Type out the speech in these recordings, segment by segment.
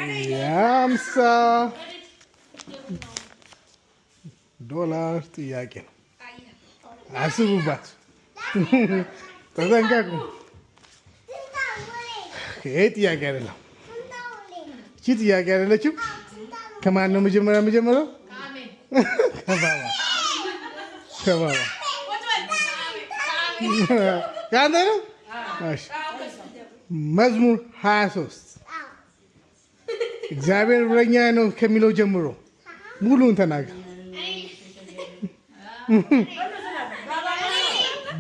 $50 ጥያቄ ነው። አስቡባት። ተጠንቀቁ። ይሄ ጥያቄ አይደለም። እቺ ጥያቄ አይደለችም። ከማን ነው መጀመሪያው? ከባባ ያንተ ነው። እሺ መዝሙር 23 እግዚአብሔር እረኛዬ ነው ከሚለው ጀምሮ ሙሉን ተናገር።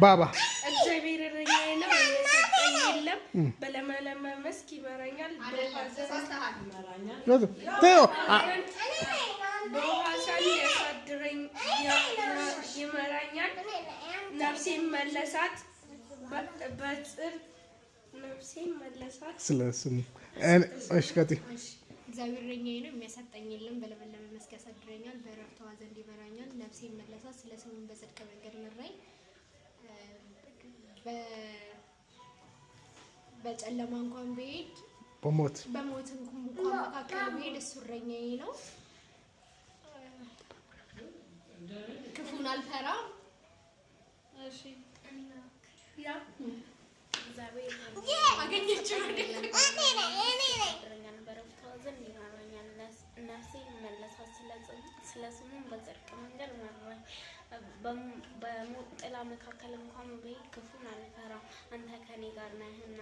ባባ እግዚአብሔር እረኛዬ ነው፣ የሚያሳጣኝ የለም። በለመለመ መስክ ይመራኛል፣ በውኃ ዛንድ ይመራኛል። ነፍሴን መለሳት ስለ ስሙ። እሺ ቀጥይ። እግዚአብሔር እረኛዬ ነው፣ የሚያሳጣኝ የለም። በለመለመ መስክ ያሳድረኛል፣ በዕረፍት ውኃ ዘንድ ይመራኛል። ነፍሴን መለሳት፣ ስለ ስሙም በጽድቅ መንገድ መራኝ። በጨለማ እንኳን ብሄድ በሞት እንኳን መካከል ብሄድ እሱ እረኛዬ ነው። ክፉን አልፈራም። እሺ ነፍሴን መለሳት፣ ስለ ስሙም በጽድቅ መንገድ መራኝ። በሞት ጥላ መካከል እንኳን ብሄድ ክፉን አልፈራም፣ አንተ ከኔ ጋር ነህና።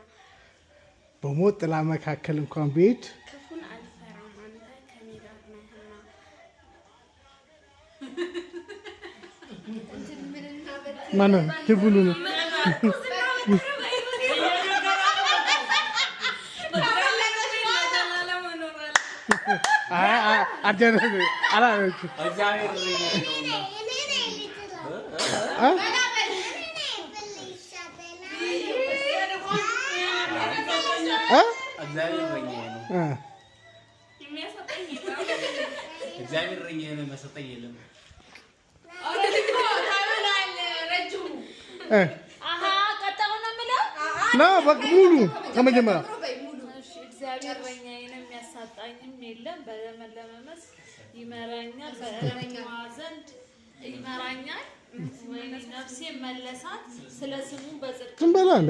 በሞት ጥላ መካከል እንኳን ብሄድ ክፉን አልፈራም፣ አንተ ከኔ ጋር ነህና። ማነው ትጉሉ ነው? እግዚአብሔር እረኛዬ ነው፣ የሚያሳጣኝ የለም። ሙሉ ከመጀመሪያ እግዚአብሔር እረኛዬ ነው፣ የሚያሳጣኝም የለም። በለመለመ መስክ ይመራኛል፣ በዕረፍት ውኃ ዘንድ ይመራኛል። ነፍሴን መለሳት፣ ስለ ስሙ በጽድቅ መራኝ።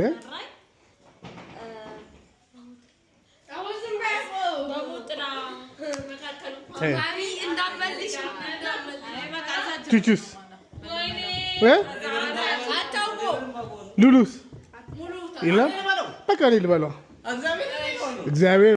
በሞት ጥላ መካከል ቹቹስ ሉሉስ የለም። በቃ ልበለው እግዚአብሔር